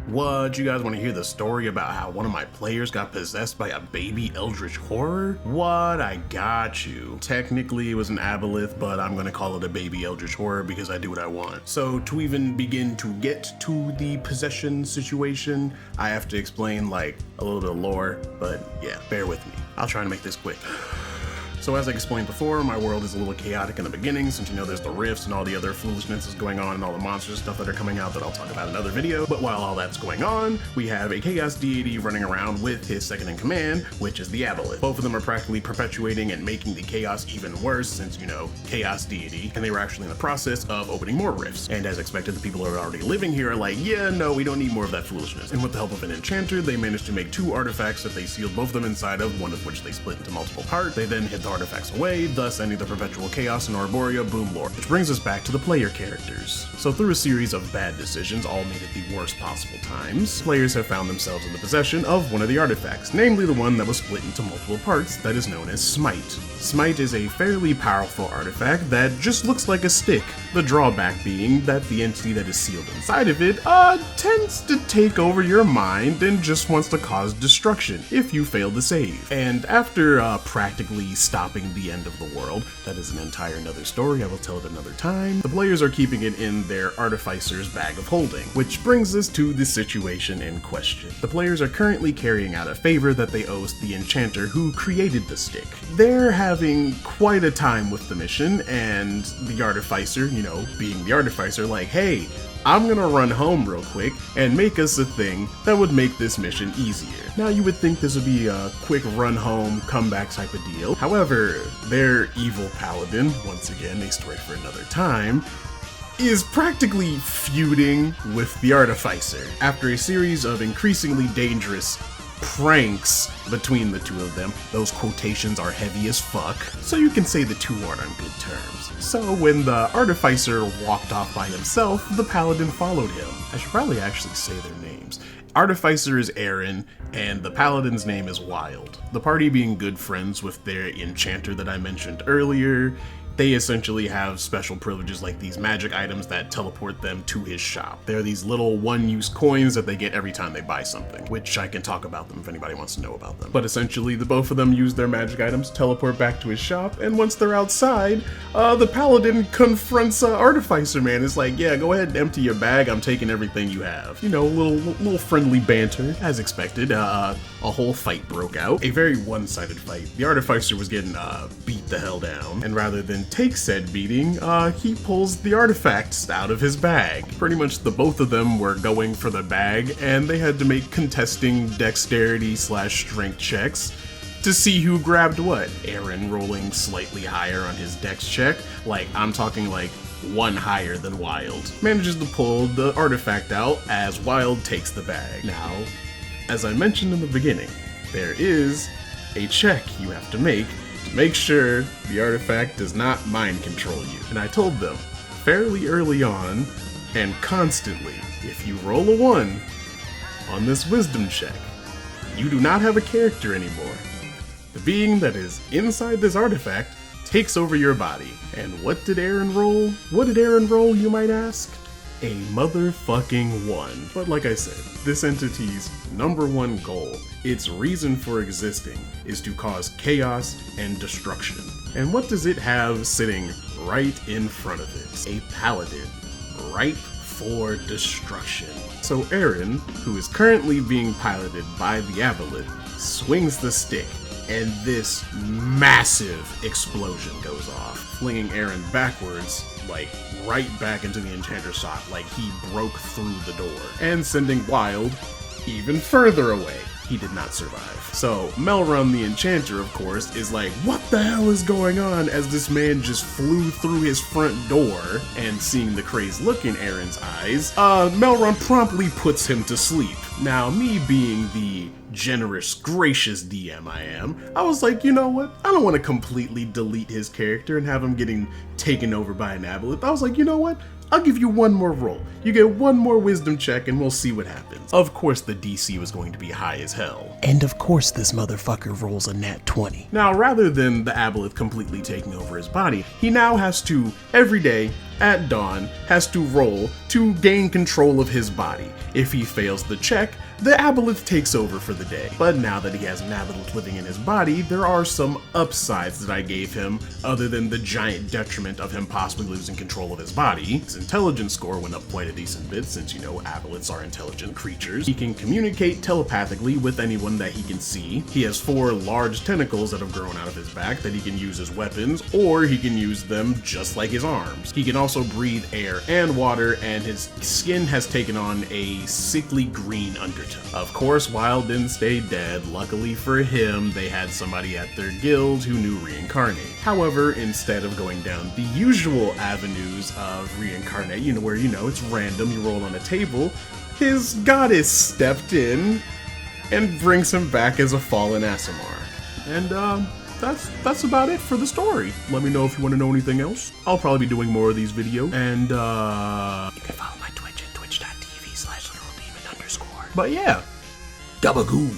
What, you guys want to hear the story about how one of my players got possessed by a baby Eldritch horror? What, I got you. Technically it was an aboleth, but I'm gonna call it a baby Eldritch horror because I do what I want. So to even begin to get to the possession situation, I have to explain like a little bit of lore, but yeah, bear with me. I'll try to make this quick. So as I explained before, my world is a little chaotic in the beginning since you know there's the rifts and all the other foolishness is going on and all the monsters and stuff that are coming out that I'll talk about in another video. But while all that's going on, we have a chaos deity running around with his second in command, which is the aboleth. Both of them are practically perpetuating and making the chaos even worse since, you know, chaos deity, and they were actually in the process of opening more rifts. And as expected, the people who are already living here are like, yeah, no, we don't need more of that foolishness. And with the help of an enchanter, they managed to make 2 artifacts that they sealed both of them inside of, one of which they split into multiple parts. They then hid the artifacts away, thus ending the perpetual chaos in Arborea Boom lore. Which brings us back to the player characters. So through a series of bad decisions, all made at the worst possible times, players have found themselves in the possession of one of the artifacts, namely the one that was split into multiple parts that is known as Smite. Smite is a fairly powerful artifact that just looks like a stick, the drawback being that the entity that is sealed inside of it tends to take over your mind and just wants to cause destruction if you fail to save. And after practically stopping the end of the world, that is an entire another story, I will tell it another time, the players are keeping it in their artificer's bag of holding, which brings us to the situation in question. The players are currently carrying out a favor that they owe the enchanter who created the stick. They're having quite a time with the mission, and the artificer, you know, being the artificer, like, hey, I'm gonna run home real quick and make us a thing that would make this mission easier. Now you would think this would be a quick run home, comeback type of deal. However, their evil paladin, once again a story for another time, is practically feuding with the artificer. After a series of increasingly dangerous pranks between the two of them, those quotations are heavy as fuck, so you can say the two aren't on good terms. So when the artificer walked off by himself, the paladin followed him. I should probably actually say their names. Artificer is Aaron, and the paladin's name is Wild. The party being good friends with their enchanter that I mentioned earlier, they essentially have special privileges like these magic items that teleport them to his shop. They're these little one-use coins that they get every time they buy something, which I can talk about them if anybody wants to know about them. But essentially, the both of them use their magic items, teleport back to his shop, and once they're outside, the paladin confronts Artificer Man. It's like, yeah, go ahead and empty your bag, I'm taking everything you have. You know, little friendly banter. As expected, a whole fight broke out. A very one-sided fight. The Artificer was getting beat the hell down, and rather than take said beating, he pulls the artifacts out of his bag. Pretty much the both of them were going for the bag, and they had to make contesting dexterity/strength checks to see who grabbed what. Aaron rolling slightly higher on his dex check, like I'm talking like 1 higher than Wild, manages to pull the artifact out as Wild takes the bag. Now, as I mentioned in the beginning, there is a check you have to make sure the artifact does not mind control you. And I told them fairly early on and constantly, if you roll a 1 on this wisdom check, you do not have a character anymore. The being that is inside this artifact takes over your body. And what did Aaron roll? What did Aaron roll, you might ask? A motherfucking 1. But like I said, this entity's #1 goal, its reason for existing, is to cause chaos and destruction. And what does it have sitting right in front of it? A paladin, ripe for destruction. So Aaron, who is currently being piloted by the aboleth, swings the stick, and this massive explosion goes off, flinging Aaron backwards, like right back into the enchanter's shop, like he broke through the door, and sending Wild even further away. He did not survive. So Melrun the enchanter, of course, is like, what the hell is going on, as this man just flew through his front door, and seeing the crazed look in Aaron's eyes, Melrun promptly puts him to sleep. Now, me being the generous, gracious DM I am, I was like, you know what? I don't want to completely delete his character and have him getting taken over by an aboleth. I was like, you know what? I'll give you 1 more roll. You get 1 more wisdom check and we'll see what happens. Of course the DC was going to be high as hell. And of course this motherfucker rolls a nat 20. Now rather than the aboleth completely taking over his body, he now has to, every day, at dawn, has to roll to gain control of his body. If he fails the check, the aboleth takes over for the day. But now that he has an aboleth living in his body, there are some upsides that I gave him, other than the giant detriment of him possibly losing control of his body. His intelligence score went up quite a decent bit, since you know aboleths are intelligent creatures. He can communicate telepathically with anyone that he can see. He has 4 large tentacles that have grown out of his back that he can use as weapons, or he can use them just like his arms. He can also breathe air and water, and his skin has taken on a sickly green undertone. Of course, Wild didn't stay dead. Luckily for him, they had somebody at their guild who knew reincarnate. However, instead of going down the usual avenues of reincarnate, where it's random, you roll on a table, his goddess stepped in and brings him back as a fallen Aasimar. And that's about it for the story. Let me know if you want to know anything else. I'll probably be doing more of these videos, and you can follow my Twitch at twitch.tv/literaldemon_. But yeah, gabagoo.